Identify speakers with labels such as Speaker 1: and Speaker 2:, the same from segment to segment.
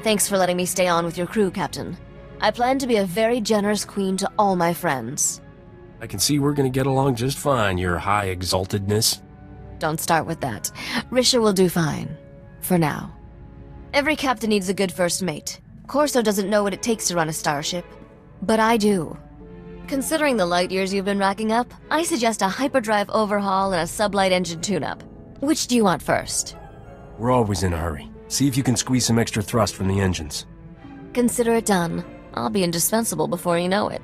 Speaker 1: Thanks for letting me stay on with your crew, Captain. I plan to be a very generous queen to all my friends.
Speaker 2: I can see we're gonna get along just fine, your high exaltedness.
Speaker 1: Don't start with that. Risha will do fine. For now. Every captain needs a good first mate. Corso doesn't know what it takes to run a starship. But I do. Considering the light years you've been racking up, I suggest a hyperdrive overhaul and a sublight engine tune-up. Which do you want first?
Speaker 2: We're always in a hurry. See if you can squeeze some extra thrust from the engines.
Speaker 1: Consider it done. I'll be indispensable before you know it.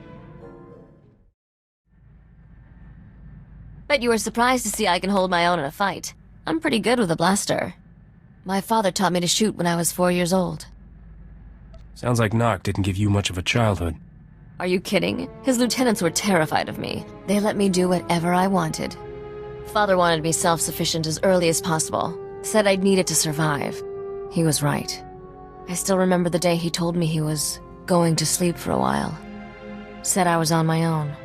Speaker 1: Bet you were surprised to see I can hold my own in a fight. I'm pretty good with a blaster. My father taught me to shoot when I was 4 years old.
Speaker 2: Sounds like Nok didn't give you much of a childhood.
Speaker 1: Are you kidding? His lieutenants were terrified of me. They let me do whatever I wanted. Father wanted me self-sufficient as early as possible. Said I'd need it to survive. He was right. I still remember the day he told me he was going to sleep for a while. Said I was on my own.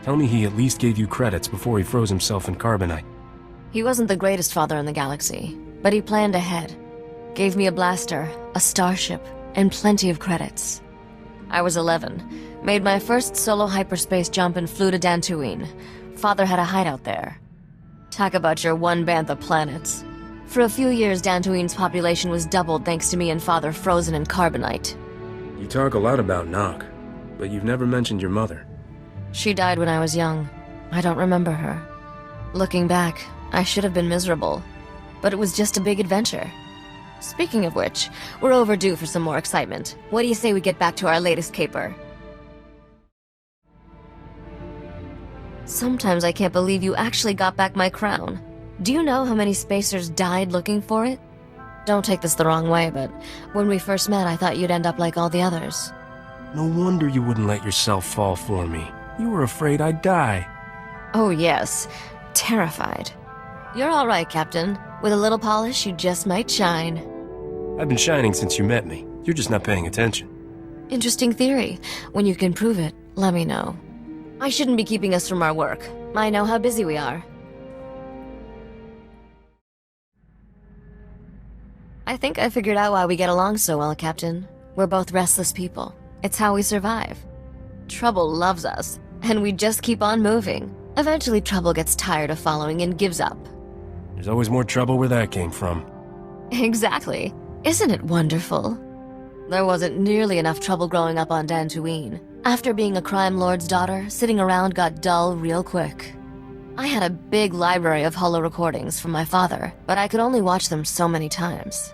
Speaker 2: Tell me he at least gave you credits before he froze himself in carbonite.
Speaker 1: He wasn't the greatest father in the galaxy, but he planned ahead. Gave me a blaster, a starship, and plenty of credits. I was 11, made my first solo hyperspace jump and flew to Dantooine. Father had a hideout there. Talk about your one bantha planets. For a few years, Dantooine's population was doubled thanks to me and Father frozen in carbonite.
Speaker 2: You talk a lot about Nok, but you've never mentioned your mother.
Speaker 1: She died when I was young. I don't remember her. Looking back, I should have been miserable. But it was just a big adventure. Speaking of which, we're overdue for some more excitement. What do you say we get back to our latest caper? Sometimes I can't believe you actually got back my crown. Do you know how many spacers died looking for it? Don't take this the wrong way, but when we first met, I thought you'd end up like all the others.
Speaker 2: No wonder you wouldn't let yourself fall for me. You were afraid I'd die.
Speaker 1: Oh yes, terrified. You're all right, Captain. With a little polish, you just might shine.
Speaker 2: I've been shining since you met me. You're just not paying attention.
Speaker 1: Interesting theory. When you can prove it, let me know. I shouldn't be keeping us from our work. I know how busy we are. I think I figured out why we get along so well, Captain. We're both restless people. It's how we survive. Trouble loves us, and we just keep on moving. Eventually, Trouble gets tired of following and gives up.
Speaker 2: There's always more trouble where that came from.
Speaker 1: Exactly. Isn't it wonderful? There wasn't nearly enough trouble growing up on Dantooine. After being a crime lord's daughter, sitting around got dull real quick. I had a big library of holo recordings from my father, but I could only watch them so many times.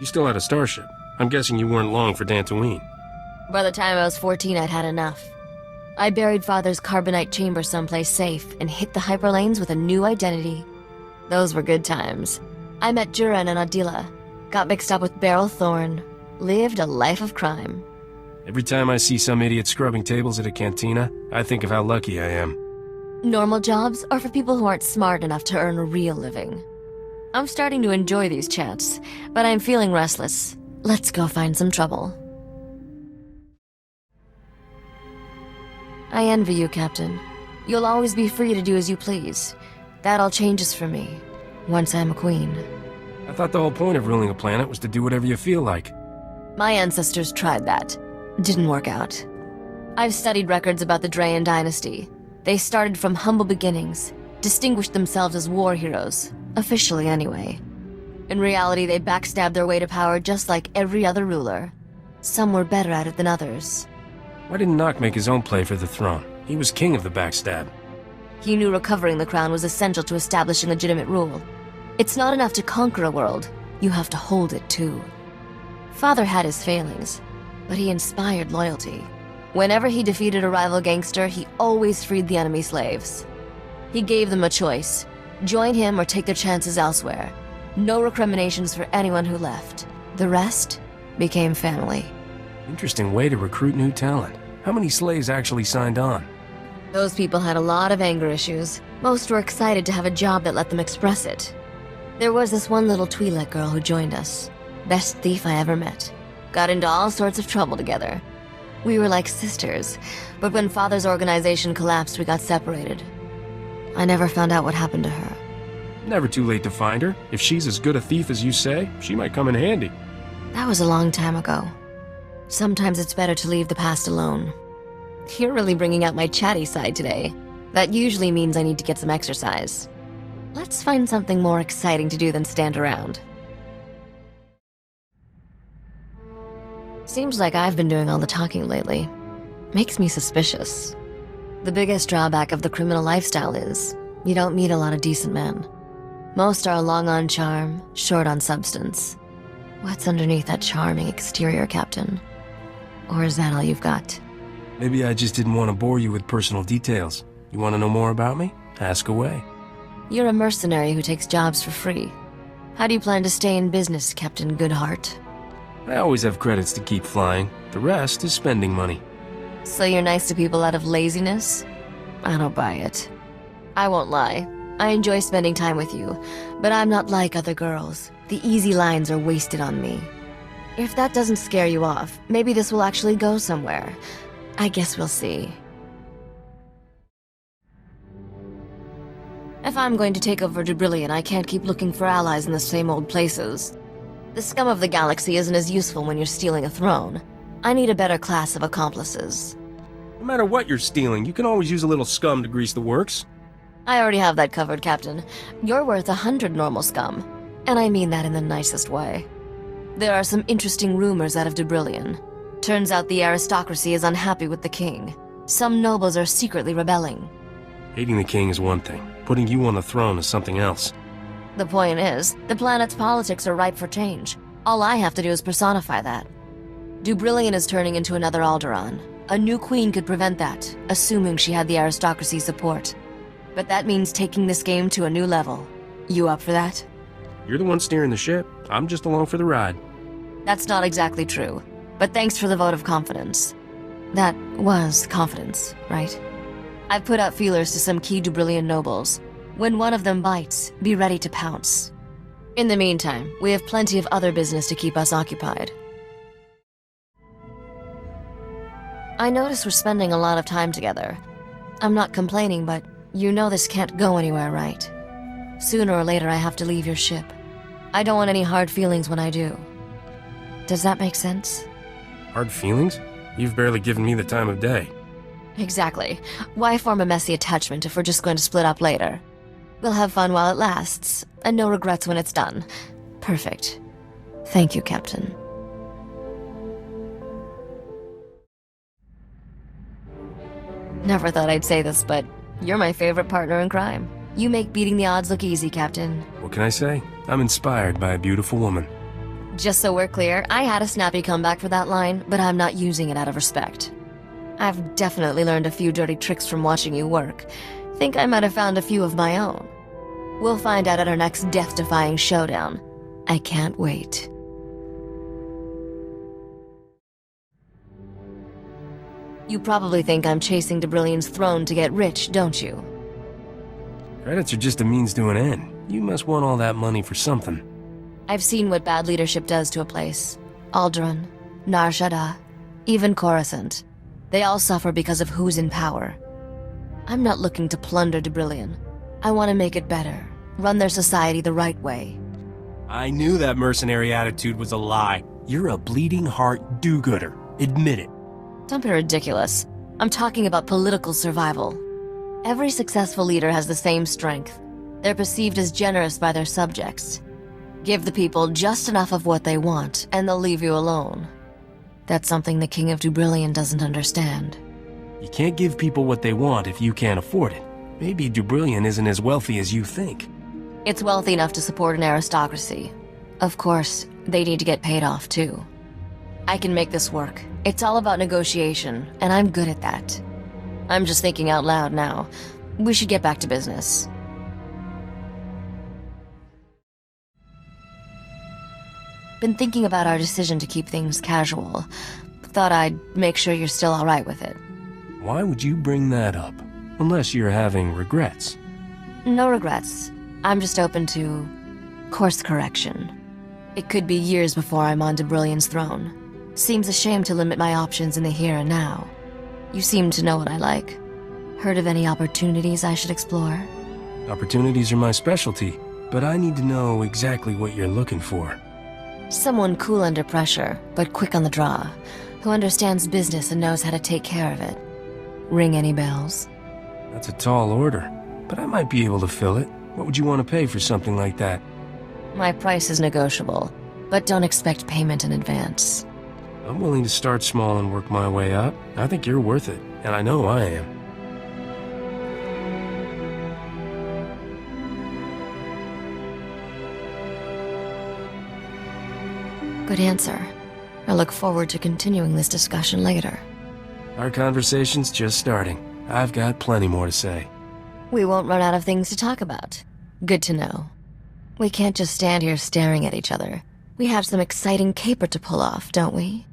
Speaker 2: You still had a starship. I'm guessing you weren't long for Dantooine.
Speaker 1: By the time I was 14, I'd had enough. I buried Father's carbonite chamber someplace safe and hit the hyperlanes with a new identity. Those were good times. I met Duran and Adila, got mixed up with Beryl Thorne, lived a life of crime.
Speaker 2: Every time I see some idiot scrubbing tables at a cantina, I think of how lucky I am.
Speaker 1: Normal jobs are for people who aren't smart enough to earn a real living. I'm starting to enjoy these chats, but I'm feeling restless. Let's go find some trouble. I envy you, Captain. You'll always be free to do as you please. That all changes for me, once I'm a queen.
Speaker 2: I thought the whole point of ruling a planet was to do whatever you feel like.
Speaker 1: My ancestors tried that. Didn't work out. I've studied records about the Drayen dynasty. They started from humble beginnings, distinguished themselves as war heroes, officially anyway. In reality, they backstabbed their way to power just like every other ruler. Some were better at it than others.
Speaker 2: Why didn't Nok make his own play for the throne? He was king of the backstab.
Speaker 1: He knew recovering the crown was essential to establishing legitimate rule. It's not enough to conquer a world, you have to hold it too. Father had his failings, but he inspired loyalty. Whenever he defeated a rival gangster, he always freed the enemy slaves. He gave them a choice: join him or take their chances elsewhere. No recriminations for anyone who left. The rest became family.
Speaker 2: Interesting way to recruit new talent. How many slaves actually signed on?
Speaker 1: Those people had a lot of anger issues. Most were excited to have a job that let them express it. There was this one little Twi'lek girl who joined us. Best thief I ever met. Got into all sorts of trouble together. We were like sisters, but when Father's organization collapsed, we got separated. I never found out what happened to her.
Speaker 2: Never too late to find her. If she's as good a thief as you say, she might come in handy.
Speaker 1: That was a long time ago. Sometimes it's better to leave the past alone. You're really bringing out my chatty side today. That usually means I need to get some exercise. Let's find something more exciting to do than stand around. Seems like I've been doing all the talking lately. Makes me suspicious. The biggest drawback of the criminal lifestyle is you don't meet a lot of decent men. Most are long on charm, short on substance. What's underneath that charming exterior, Captain? Or is that all you've got?
Speaker 2: Maybe I just didn't want to bore you with personal details. You want to know more about me? Ask away.
Speaker 1: You're a mercenary who takes jobs for free. How do you plan to stay in business, Captain Goodheart?
Speaker 2: I always have credits to keep flying. The rest is spending money.
Speaker 1: So you're nice to people out of laziness? I don't buy it. I won't lie. I enjoy spending time with you, but I'm not like other girls. The easy lines are wasted on me. If that doesn't scare you off, maybe this will actually go somewhere. I guess we'll see. If I'm going to take over Dubrillion, I can't keep looking for allies in the same old places. The scum of the galaxy isn't as useful when you're stealing a throne. I need a better class of accomplices.
Speaker 2: No matter what you're stealing, you can always use a little scum to grease the works.
Speaker 1: I already have that covered, Captain. You're worth 100 normal scum. And I mean that in the nicest way. There are some interesting rumors out of Dubrillion. Turns out the aristocracy is unhappy with the king. Some nobles are secretly rebelling.
Speaker 2: Hating the king is one thing. Putting you on the throne is something else.
Speaker 1: The point is, the planet's politics are ripe for change. All I have to do is personify that. Dubrillion is turning into another Alderaan. A new queen could prevent that, assuming she had the aristocracy's support. But that means taking this game to a new level. You up for that?
Speaker 2: You're the one steering the ship. I'm just along for the ride.
Speaker 1: That's not exactly true. But thanks for the vote of confidence. That was confidence, right? I've put out feelers to some key Dubrillion nobles. When one of them bites, be ready to pounce. In the meantime, we have plenty of other business to keep us occupied. I notice we're spending a lot of time together. I'm not complaining, but you know this can't go anywhere, right? Sooner or later, I have to leave your ship. I don't want any hard feelings when I do. Does that make sense?
Speaker 2: Hard feelings? You've barely given me the time of day.
Speaker 1: Exactly. Why form a messy attachment if we're just going to split up later? We'll have fun while it lasts, and no regrets when it's done. Perfect. Thank you, Captain. Never thought I'd say this, but you're my favorite partner in crime. You make beating the odds look easy, Captain.
Speaker 2: What can I say? I'm inspired by a beautiful woman.
Speaker 1: Just so we're clear, I had a snappy comeback for that line, but I'm not using it out of respect. I've definitely learned a few dirty tricks from watching you work. Think I might have found a few of my own. We'll find out at our next death-defying showdown. I can't wait. You probably think I'm chasing Dubrillion's throne to get rich, don't you?
Speaker 2: Credits are just a means to an end. You must want all that money for something.
Speaker 1: I've seen what bad leadership does to a place. Alderaan, Nar Shaddaa, even Coruscant. They all suffer because of who's in power. I'm not looking to plunder Dubrillion. I want to make it better, run their society the right way.
Speaker 2: I knew that mercenary attitude was a lie. You're a bleeding heart do-gooder. Admit it.
Speaker 1: Don't be ridiculous. I'm talking about political survival. Every successful leader has the same strength. They're perceived as generous by their subjects. Give the people just enough of what they want, and they'll leave you alone. That's something the King of Dubrillion doesn't understand.
Speaker 2: You can't give people what they want if you can't afford it. Maybe Dubrillion isn't as wealthy as you think.
Speaker 1: It's wealthy enough to support an aristocracy. Of course, they need to get paid off too. I can make this work. It's all about negotiation, and I'm good at that. I'm just thinking out loud now. We should get back to business. Been thinking about our decision to keep things casual. Thought I'd make sure you're still all right with it.
Speaker 2: Why would you bring that up? Unless you're having regrets.
Speaker 1: No regrets. I'm just open to course correction. It could be years before I'm on Dubrillion's throne. Seems a shame to limit my options in the here and now. You seem to know what I like. Heard of any opportunities I should explore?
Speaker 2: Opportunities are my specialty, but I need to know exactly what you're looking for.
Speaker 1: Someone cool under pressure, but quick on the draw, who understands business and knows how to take care of it. Ring any bells?
Speaker 2: That's a tall order, but I might be able to fill it. What would you want to pay for something like that?
Speaker 1: My price is negotiable, but don't expect payment in advance.
Speaker 2: I'm willing to start small and work my way up. I think you're worth it, and I know I am.
Speaker 1: Good answer. I look forward to continuing this discussion later.
Speaker 2: Our conversation's just starting. I've got plenty more to say.
Speaker 1: We won't run out of things to talk about. Good to know. We can't just stand here staring at each other. We have some exciting caper to pull off, don't we?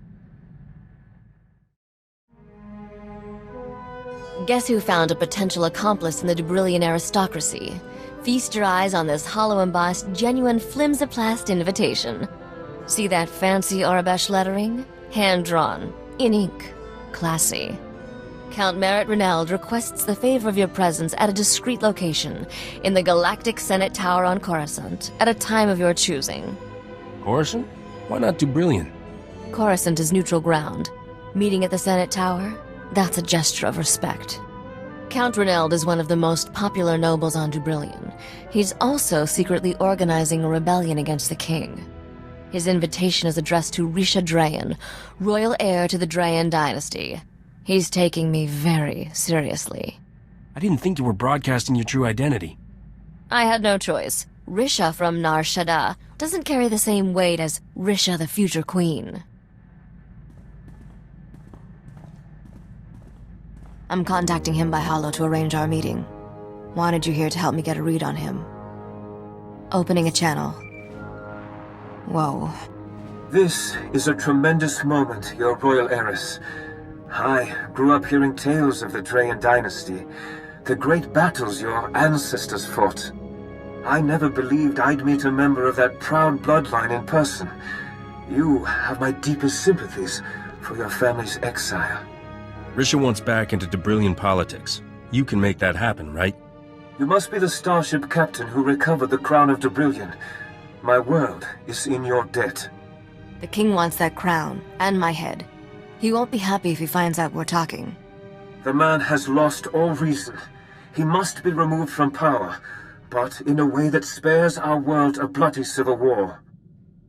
Speaker 1: Guess who found a potential accomplice in the Dubrillian aristocracy? Feast your eyes on this hollow-embossed, genuine flimsoplast invitation. See that fancy Arabesh lettering? Hand-drawn, in ink. Classy. Count Merritt Reneld requests the favor of your presence at a discreet location in the Galactic Senate Tower on Coruscant at a time of your choosing.
Speaker 2: Coruscant? Why not Dubrillion?
Speaker 1: Coruscant is neutral ground. Meeting at the Senate Tower? That's a gesture of respect. Count Reneld is one of the most popular nobles on Dubrillion. He's also secretly organizing a rebellion against the king. His invitation is addressed to Risha Drayen, royal heir to the Drayen dynasty. He's taking me very seriously.
Speaker 2: I didn't think you were broadcasting your true identity.
Speaker 1: I had no choice. Risha from Nar Shaddaa doesn't carry the same weight as Risha the future queen. I'm contacting him by holo to arrange our meeting. Wanted you here to help me get a read on him. Opening a channel. Whoa.
Speaker 3: This is a tremendous moment, your royal heiress. I grew up hearing tales of the Drayen dynasty, the great battles your ancestors fought. I never believed I'd meet a member of that proud bloodline in person. You have my deepest sympathies for your family's exile.
Speaker 2: Risha wants back into Dubrillion politics. You can make that happen, right?
Speaker 3: You must be the starship captain who recovered the crown of Dubrillion. My world is in your debt.
Speaker 1: The king wants that crown, and my head. He won't be happy if he finds out we're talking.
Speaker 3: The man has lost all reason. He must be removed from power, but in a way that spares our world a bloody civil war.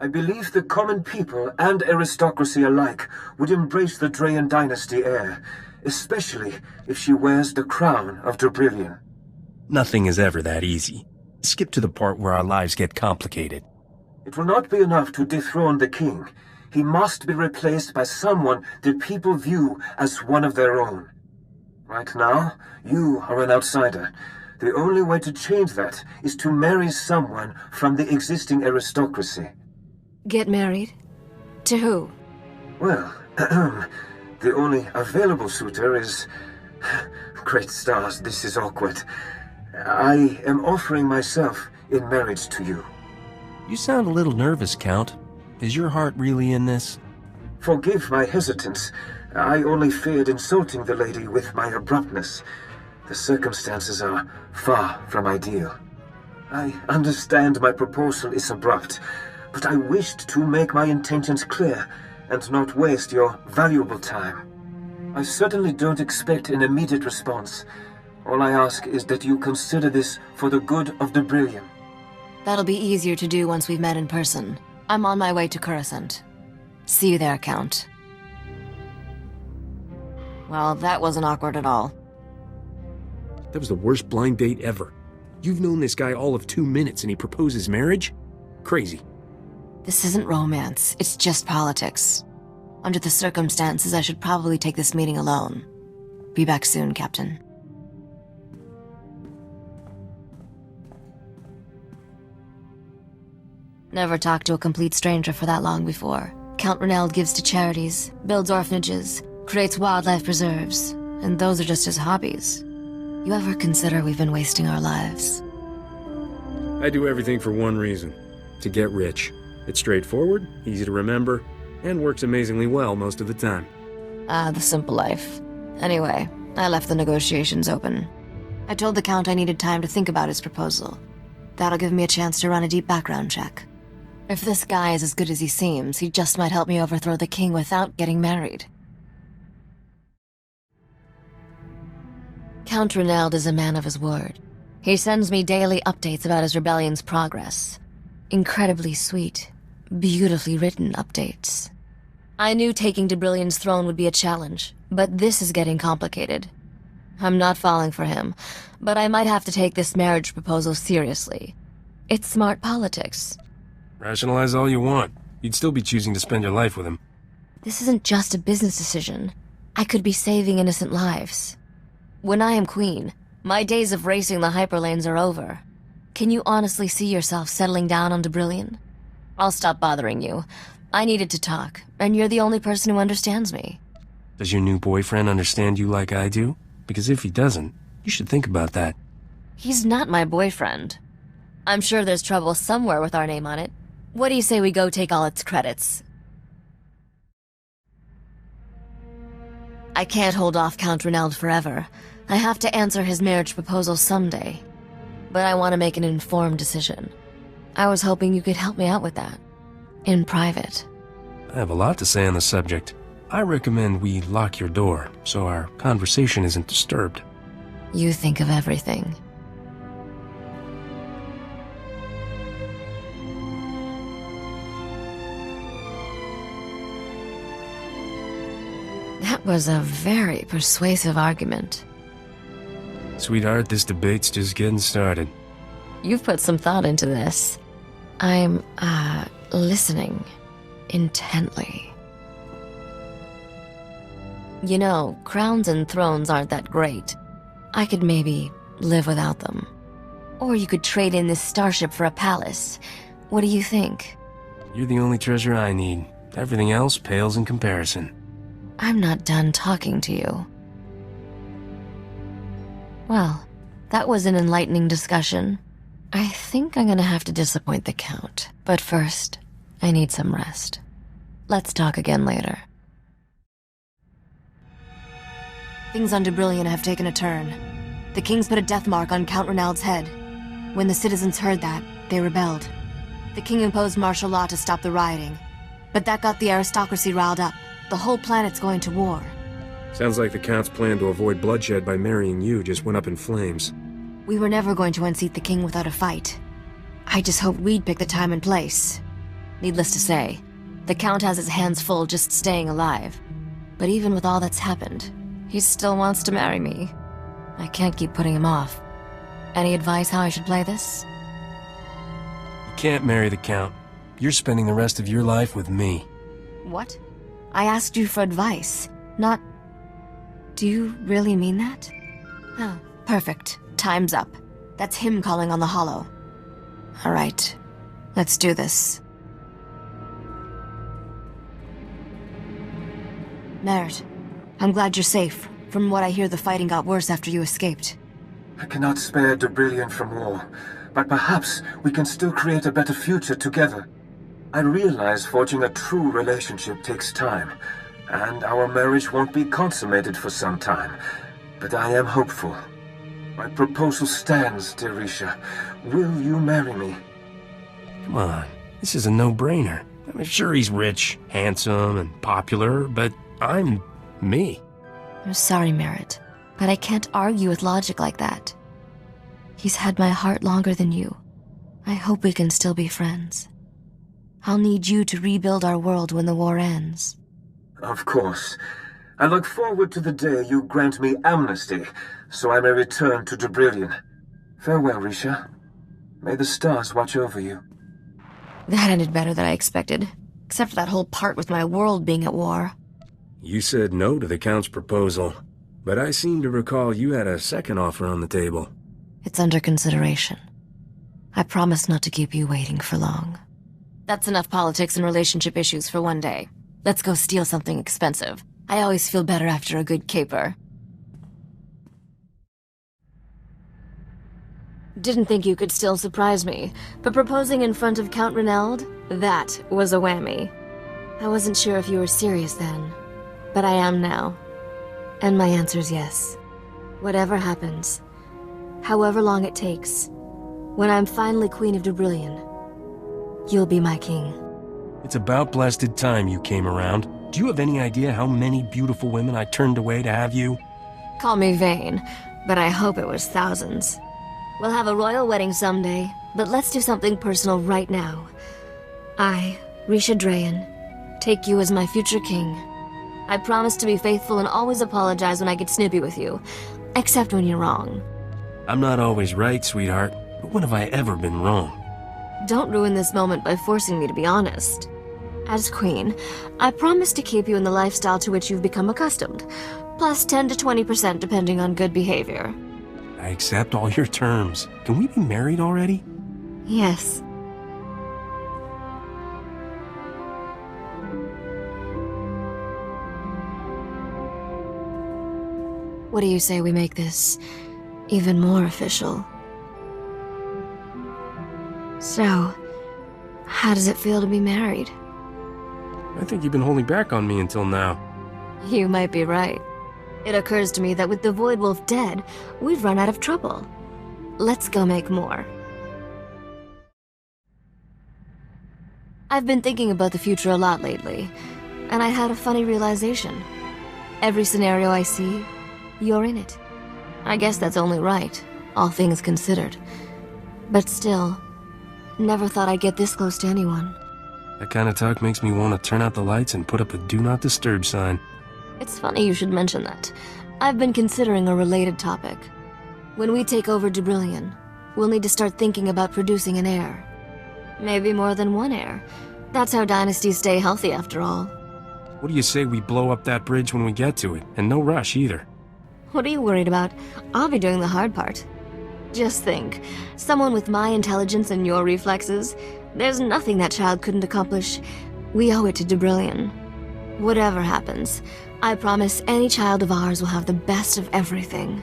Speaker 3: I believe the common people and aristocracy alike would embrace the Drayen dynasty heir, especially if she wears the crown of Dubrillion.
Speaker 2: Nothing is ever that easy. Skip to the part where our lives get complicated.
Speaker 3: It will not be enough to dethrone the king. He must be replaced by someone that people view as one of their own. Right now, you are an outsider. The only way to change that is to marry someone from the existing aristocracy.
Speaker 1: Get married? To who?
Speaker 3: Well, the only available suitor is... Great stars, this is awkward. I am offering myself in marriage to you.
Speaker 2: You sound a little nervous, Count. Is your heart really in this?
Speaker 3: Forgive my hesitance. I only feared insulting the lady with my abruptness. The circumstances are far from ideal. I understand my proposal is abrupt, but I wished to make my intentions clear and not waste your valuable time. I certainly don't expect an immediate response. All I ask is that you consider this for the good of Dubrillion.
Speaker 1: That'll be easier to do once we've met in person. I'm on my way to Coruscant. See you there, Count. Well, that wasn't awkward at all.
Speaker 2: That was the worst blind date ever. You've known this guy all of 2 minutes and he proposes marriage? Crazy.
Speaker 1: This isn't romance, it's just politics. Under the circumstances, I should probably take this meeting alone. Be back soon, Captain. Never talked to a complete stranger for that long before. Count Reneld gives to charities, builds orphanages, creates wildlife preserves, and those are just his hobbies. You ever consider we've been wasting our lives?
Speaker 2: I do everything for one reason. To get rich. It's straightforward, easy to remember, and works amazingly well most of the time.
Speaker 1: Ah, the simple life. Anyway, I left the negotiations open. I told the Count I needed time to think about his proposal. That'll give me a chance to run a deep background check. If this guy is as good as he seems, he just might help me overthrow the king without getting married. Count Renald is a man of his word. He sends me daily updates about his rebellion's progress. Incredibly sweet, beautifully written updates. I knew taking de Brillion's throne would be a challenge, but this is getting complicated. I'm not falling for him, but I might have to take this marriage proposal seriously. It's smart politics.
Speaker 2: Rationalize all you want. You'd still be choosing to spend your life with him.
Speaker 1: This isn't just a business decision. I could be saving innocent lives. When I am queen, my days of racing the hyperlanes are over. Can you honestly see yourself settling down on de Brillion? I'll stop bothering you. I needed to talk, and you're the only person who understands me.
Speaker 2: Does your new boyfriend understand you like I do? Because if he doesn't, you should think about that.
Speaker 1: He's not my boyfriend. I'm sure there's trouble somewhere with our name on it. What do you say we go take all its credits? I can't hold off Count Renald forever. I have to answer his marriage proposal someday. But I want to make an informed decision. I was hoping you could help me out with that. In private.
Speaker 2: I have a lot to say on the subject. I recommend we lock your door, so our conversation isn't disturbed.
Speaker 1: You think of everything. That was a very persuasive argument.
Speaker 2: Sweetheart, this debate's just getting started.
Speaker 1: You've put some thought into this. I'm, listening intently. You know, crowns and thrones aren't that great. I could maybe live without them. Or you could trade in this starship for a palace. What do you think?
Speaker 2: You're the only treasure I need. Everything else pales in comparison.
Speaker 1: I'm not done talking to you. Well, that was an enlightening discussion. I think I'm gonna have to disappoint the Count. But first, I need some rest. Let's talk again later. Things on de Brillion have taken a turn. The King's put a death mark on Count Renald's head. When the citizens heard that, they rebelled. The King imposed martial law to stop the rioting. But that got the aristocracy riled up. The whole planet's going to war.
Speaker 2: Sounds like the Count's plan to avoid bloodshed by marrying you just went up in flames.
Speaker 1: We were never going to unseat the King without a fight. I just hoped we'd pick the time and place. Needless to say, the Count has his hands full just staying alive. But even with all that's happened, he still wants to marry me. I can't keep putting him off. Any advice how I should play this?
Speaker 2: You can't marry the Count. You're spending the rest of your life with me.
Speaker 1: What? I asked you for advice, not... Do you really mean that? Oh, perfect. Time's up. That's him calling on the Hollow. All right, let's do this. Merritt, I'm glad you're safe. From what I hear, the fighting got worse after you escaped.
Speaker 3: I cannot spare de Brillion from war, but perhaps we can still create a better future together. I realize forging a true relationship takes time, and our marriage won't be consummated for some time, but I am hopeful. My proposal stands, dear Risha. Will you marry me?
Speaker 2: Come on, this is a no-brainer. I'm sure he's rich, handsome, and popular, but I'm me.
Speaker 1: I'm sorry, Merritt, but I can't argue with logic like that. He's had my heart longer than you. I hope we can still be friends. I'll need you to rebuild our world when the war ends.
Speaker 3: Of course. I look forward to the day you grant me amnesty, so I may return to de Brillion. Farewell, Risha. May the stars watch over you.
Speaker 1: That ended better than I expected, except for that whole part with my world being at war.
Speaker 2: You said no to the Count's proposal, but I seem to recall you had a second offer on the table.
Speaker 1: It's under consideration. I promise not to keep you waiting for long. That's enough politics and relationship issues for one day. Let's go steal something expensive. I always feel better after a good caper. Didn't think you could still surprise me, but proposing in front of Count Renald? That was a whammy. I wasn't sure if you were serious then, but I am now. And my answer's yes. Whatever happens, however long it takes, when I'm finally Queen of de Brillion, You'll be my king.
Speaker 4: It's about blasted time you came around. Do you have any idea how many beautiful women I turned away to have you?
Speaker 1: Call me vain, but I hope it was thousands. We'll have a royal wedding someday, but let's do something personal right now. I, Risha Drayen, take you as my future king. I promise to be faithful and always apologize when I get snippy with you, except when you're wrong.
Speaker 4: I'm not always right, sweetheart, but when have I ever been wrong?
Speaker 1: Don't ruin this moment by forcing me to be honest. As queen, I promise to keep you in the lifestyle to which you've become accustomed, plus 10 to 20% depending on good behavior.
Speaker 4: I accept all your terms. Can we be married already?
Speaker 1: Yes. What do you say we make this even more official? So, how does it feel to be married?
Speaker 4: I think you've been holding back on me until now.
Speaker 1: You might be right. It occurs to me that with the Void Wolf dead, we've run out of trouble. Let's go make more. I've been thinking about the future a lot lately, and I had a funny realization. Every scenario I see, you're in it. I guess that's only right, all things considered. But still, never thought I'd get this close to anyone.
Speaker 4: That kind of talk makes me want to turn out the lights and put up a Do Not Disturb sign.
Speaker 1: It's funny you should mention that. I've been considering a related topic. When we take over Dubrillion, we'll need to start thinking about producing an heir. Maybe more than one heir. That's how dynasties stay healthy after all.
Speaker 4: What do you say we blow up that bridge when we get to it? And no rush either.
Speaker 1: What are you worried about? I'll be doing the hard part. Just think, someone with my intelligence and your reflexes, there's nothing that child couldn't accomplish. We owe it to Dubrillion. Whatever happens, I promise any child of ours will have the best of everything.